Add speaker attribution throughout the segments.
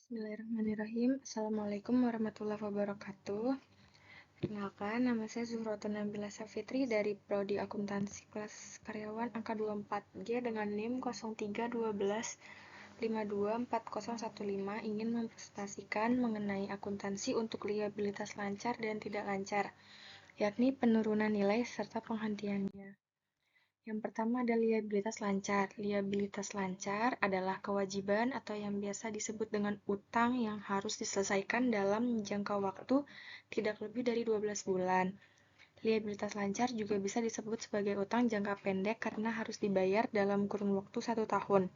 Speaker 1: Bismillahirrahmanirrahim. Assalamualaikum warahmatullahi wabarakatuh. Perkenalkan, nama saya Zuhrotul Nabila Safitri dari Prodi Akuntansi kelas karyawan angka 24G dengan NIM 0312524015 ingin mempresentasikan mengenai akuntansi untuk liabilitas lancar dan tidak lancar, yakni penurunan nilai serta penghentiannya. Yang pertama ada liabilitas lancar. Liabilitas lancar adalah kewajiban atau yang biasa disebut dengan utang yang harus diselesaikan dalam jangka waktu tidak lebih dari 12 bulan. Liabilitas lancar juga bisa disebut sebagai utang jangka pendek karena harus dibayar dalam kurun waktu 1 tahun.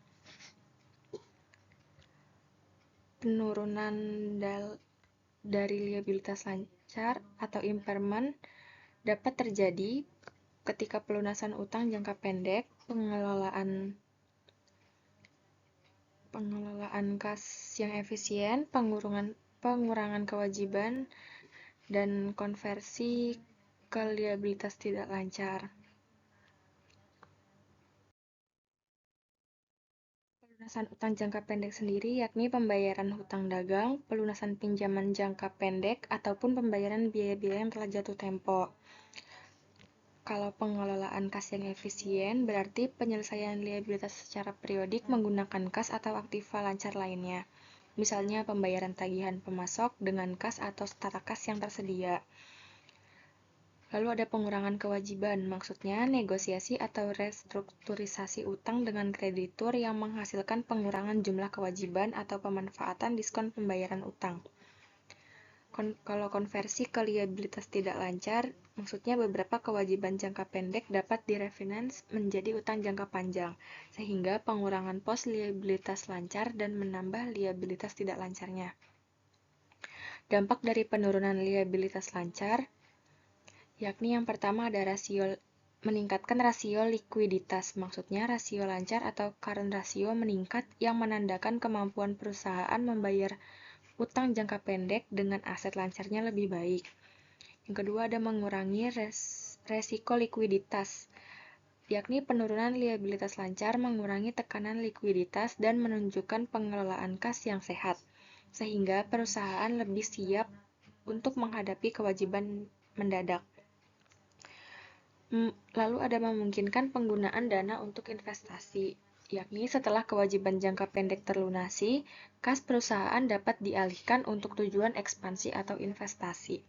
Speaker 1: Penurunan dari liabilitas lancar atau impairment dapat terjadi ketika pelunasan utang jangka pendek, pengelolaan kas yang efisien, pengurangan kewajiban, dan konversi ke liabilitas tidak lancar. Pelunasan utang jangka pendek sendiri yakni pembayaran hutang dagang, pelunasan pinjaman jangka pendek, ataupun pembayaran biaya-biaya yang telah jatuh tempo. Kalau pengelolaan kas yang efisien, berarti penyelesaian liabilitas secara periodik menggunakan kas atau aktiva lancar lainnya. Misalnya pembayaran tagihan pemasok dengan kas atau tata kas yang tersedia. Lalu ada pengurangan kewajiban, maksudnya negosiasi atau restrukturisasi utang dengan kreditur yang menghasilkan pengurangan jumlah kewajiban atau pemanfaatan diskon pembayaran utang. Kalau konversi ke liabilitas tidak lancar, maksudnya beberapa kewajiban jangka pendek dapat direfinance menjadi utang jangka panjang, sehingga pengurangan pos liabilitas lancar dan menambah liabilitas tidak lancarnya. Dampak dari penurunan liabilitas lancar, yakni yang pertama ada meningkatkan rasio likuiditas, maksudnya rasio lancar atau current ratio meningkat yang menandakan kemampuan perusahaan membayar utang jangka pendek dengan aset lancarnya lebih baik. Yang kedua ada mengurangi resiko likuiditas, yakni penurunan liabilitas lancar mengurangi tekanan likuiditas dan menunjukkan pengelolaan kas yang sehat, sehingga perusahaan lebih siap untuk menghadapi kewajiban mendadak. Lalu ada memungkinkan penggunaan dana untuk investasi, yakni setelah kewajiban jangka pendek terlunasi, kas perusahaan dapat dialihkan untuk tujuan ekspansi atau investasi.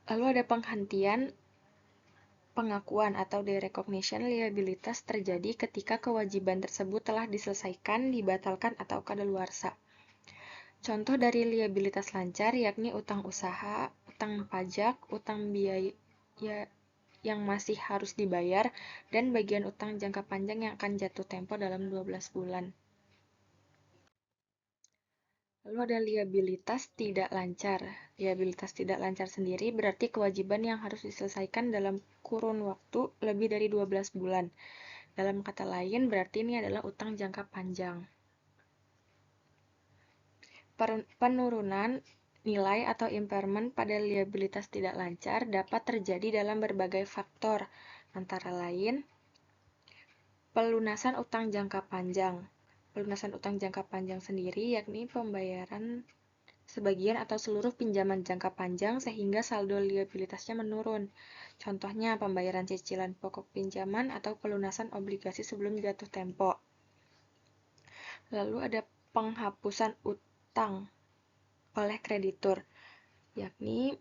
Speaker 1: Lalu ada pengakuan atau derecognition liabilitas terjadi ketika kewajiban tersebut telah diselesaikan, dibatalkan, atau kadaluarsa. Contoh dari liabilitas lancar yakni utang usaha, utang pajak, utang biaya yang masih harus dibayar, dan bagian utang jangka panjang yang akan jatuh tempo dalam 12 bulan. Lalu ada liabilitas tidak lancar. Liabilitas tidak lancar sendiri berarti kewajiban yang harus diselesaikan dalam kurun waktu lebih dari 12 bulan. Dalam kata lain, berarti ini adalah utang jangka panjang. Penurunan nilai atau impairment pada liabilitas tidak lancar dapat terjadi dalam berbagai faktor, antara lain pelunasan utang jangka panjang. Pelunasan utang jangka panjang sendiri yakni pembayaran sebagian atau seluruh pinjaman jangka panjang sehingga saldo liabilitasnya menurun. Contohnya pembayaran cicilan pokok pinjaman atau pelunasan obligasi sebelum jatuh tempo. Lalu ada penghapusan utang oleh kreditur, yakni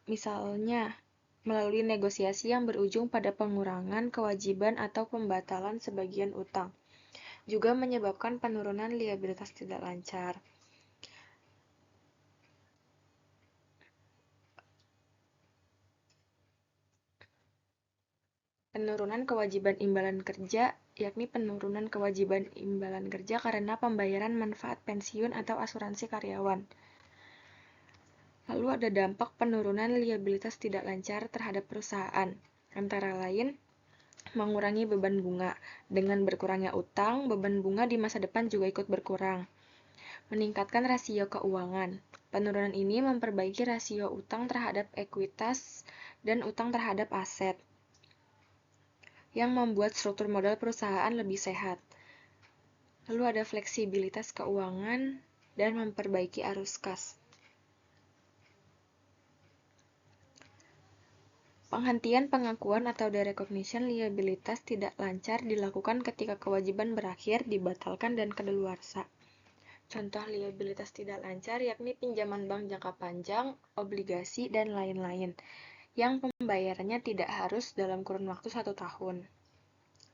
Speaker 1: misalnya melalui negosiasi yang berujung pada pengurangan kewajiban atau pembatalan sebagian utang. Juga menyebabkan penurunan liabilitas tidak lancar. Penurunan kewajiban imbalan kerja, yakni penurunan kewajiban imbalan kerja karena pembayaran manfaat pensiun atau asuransi karyawan. Lalu ada dampak penurunan liabilitas tidak lancar terhadap perusahaan, antara lain mengurangi beban bunga. Dengan berkurangnya utang, beban bunga di masa depan juga ikut berkurang. Meningkatkan rasio keuangan. Penurunan ini memperbaiki rasio utang terhadap ekuitas dan utang terhadap aset, yang membuat struktur modal perusahaan lebih sehat. Lalu ada fleksibilitas keuangan dan memperbaiki arus kas. Penghentian pengakuan atau derecognition liabilitas tidak lancar dilakukan ketika kewajiban berakhir, dibatalkan, dan kadaluarsa. Contoh liabilitas tidak lancar yakni pinjaman bank jangka panjang, obligasi, dan lain-lain, yang pembayarannya tidak harus dalam kurun waktu 1 tahun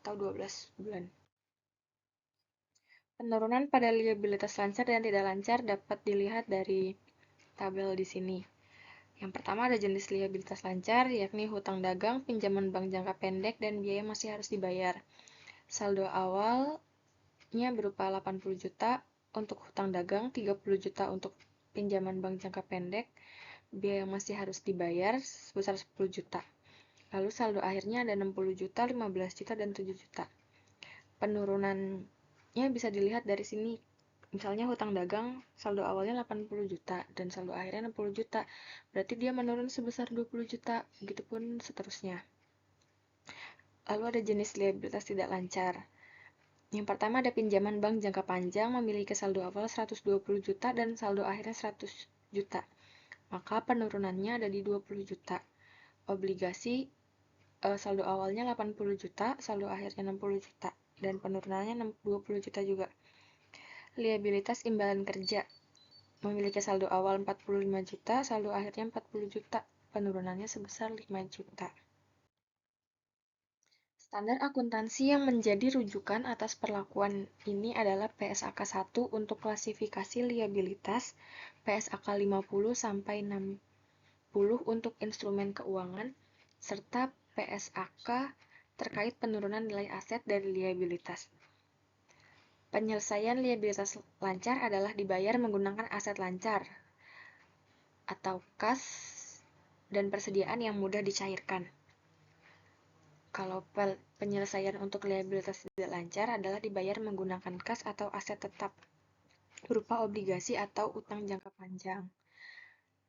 Speaker 1: atau 12 bulan. Penurunan pada liabilitas lancar dan tidak lancar dapat dilihat dari tabel di sini. Yang pertama ada jenis liabilitas lancar, yakni hutang dagang, pinjaman bank jangka pendek, dan biaya masih harus dibayar. Saldo awalnya berupa 80 juta untuk hutang dagang, 30 juta untuk pinjaman bank jangka pendek, biaya masih harus dibayar sebesar 10 juta. Lalu saldo akhirnya ada 60 juta, 15 juta, dan 7 juta. Penurunannya bisa dilihat dari sini. Misalnya hutang dagang saldo awalnya 80 juta dan saldo akhirnya 60 juta. Berarti dia menurun sebesar 20 juta. Begitupun seterusnya. Lalu ada jenis liabilitas tidak lancar. Yang pertama ada pinjaman bank jangka panjang memiliki saldo awal 120 juta dan saldo akhirnya 100 juta. Maka penurunannya ada di 20 juta. Obligasi saldo awalnya 80 juta, saldo akhirnya 60 juta. Dan penurunannya 20 juta juga. Liabilitas imbalan kerja memiliki saldo awal 45 juta, saldo akhirnya 40 juta. Penurunannya sebesar 5 juta. Standar akuntansi yang menjadi rujukan atas perlakuan ini adalah PSAK 1 untuk klasifikasi liabilitas, PSAK 50 sampai 60 untuk instrumen keuangan, serta PSAK terkait penurunan nilai aset dari liabilitas. Penyelesaian liabilitas lancar adalah dibayar menggunakan aset lancar atau kas dan persediaan yang mudah dicairkan. Kalau penyelesaian untuk liabilitas tidak lancar adalah dibayar menggunakan kas atau aset tetap berupa obligasi atau utang jangka panjang.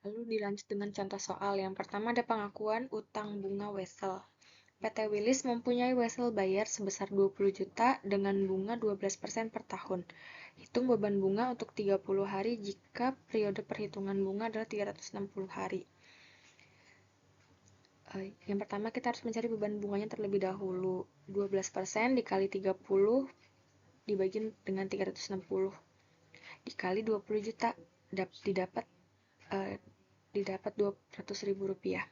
Speaker 1: Lalu dilanjut dengan contoh soal. Yang pertama ada pengakuan utang bunga wesel. PT Willis mempunyai wesel bayar sebesar 20 juta dengan bunga 12% per tahun. Hitung beban bunga untuk 30 hari jika periode perhitungan bunga adalah 360 hari. Yang pertama kita harus mencari beban bunganya terlebih dahulu. 12% dikali 30 dibagi dengan 360 dikali 20 juta didapat 200.000 rupiah.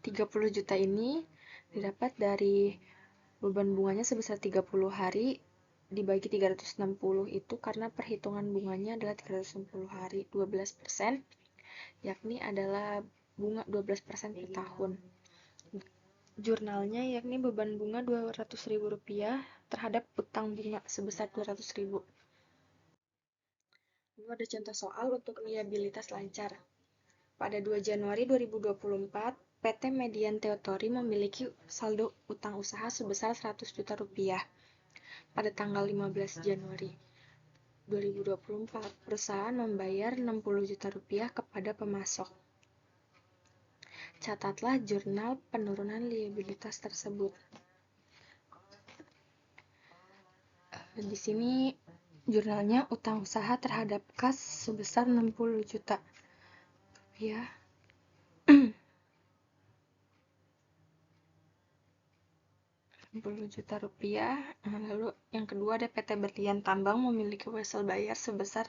Speaker 1: 30 juta ini didapat dari beban bunganya sebesar 30 hari dibagi 360 itu karena perhitungan bunganya adalah 360 hari 12%, yakni adalah bunga 12% per tahun. Jurnalnya yakni beban bunga 200.000 rupiah terhadap utang bunga sebesar 200.000. Lalu ada contoh soal untuk liabilitas lancar. Pada 2 Januari 2024, PT Median Theory memiliki saldo utang usaha sebesar 100 juta rupiah. Pada tanggal 15 Januari 2024, perusahaan membayar 60 juta rupiah kepada pemasok. Catatlah jurnal penurunan liabilitas tersebut. Di sini jurnalnya utang usaha terhadap kas sebesar 60 juta rupiah. 60 juta rupiah. Lalu yang kedua ada PT Berlian Tambang memiliki wesel bayar sebesar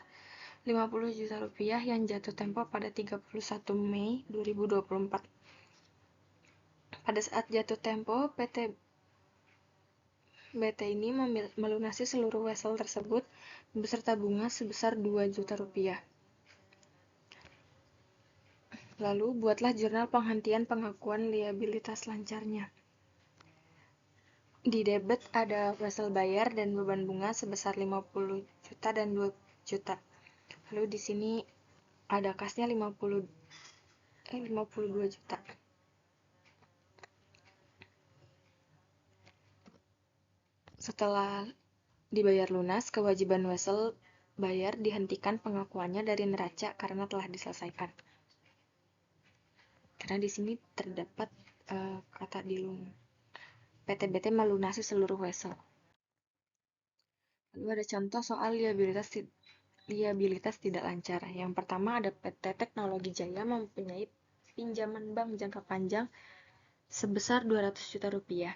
Speaker 1: 50 juta rupiah yang jatuh tempo pada 31 Mei 2024. Pada saat jatuh tempo, PT BT ini melunasi seluruh wesel tersebut beserta bunga sebesar 2 juta rupiah. Lalu buatlah jurnal penghentian pengakuan liabilitas lancarnya. Di debit ada wesel bayar dan beban bunga sebesar 50 juta dan 2 juta. Lalu di sini ada kasnya 52 juta. Setelah dibayar lunas, kewajiban wesel bayar dihentikan pengakuannya dari neraca karena telah diselesaikan. Karena di sini terdapat kata dilun. PT BT melunasi seluruh wesel. Lalu ada contoh soal liabilitas tidak lancar. Yang pertama ada PT Teknologi Jaya mempunyai pinjaman bank jangka panjang sebesar 200 juta rupiah.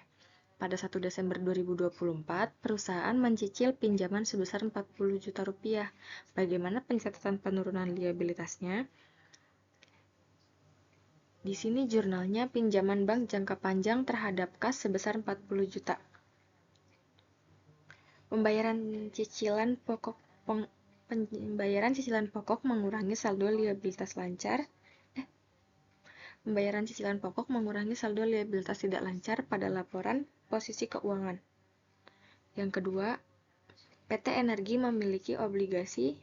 Speaker 1: Pada 1 Desember 2024, perusahaan mencicil pinjaman sebesar 40 juta rupiah. Bagaimana pencatatan penurunan liabilitasnya? Di sini jurnalnya pinjaman bank jangka panjang terhadap kas sebesar 40 juta. Pembayaran cicilan pokok mengurangi saldo liabilitas lancar. Pembayaran cicilan pokok mengurangi saldo liabilitas tidak lancar pada laporan posisi keuangan. Yang kedua, PT Energi memiliki obligasi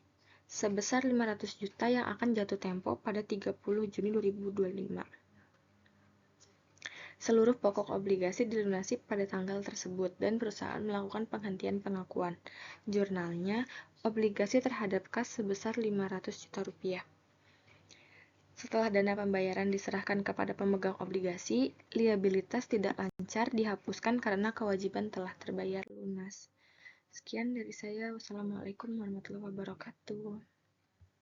Speaker 1: sebesar 500 juta yang akan jatuh tempo pada 30 Juni 2025. Seluruh pokok obligasi dilunasi pada tanggal tersebut dan perusahaan melakukan penghentian pengakuan. Jurnalnya, obligasi terhadap kas sebesar 500 juta rupiah. Setelah dana pembayaran diserahkan kepada pemegang obligasi, liabilitas tidak lancar dihapuskan karena kewajiban telah terbayar lunas. Sekian dari saya. Wassalamualaikum warahmatullahi wabarakatuh.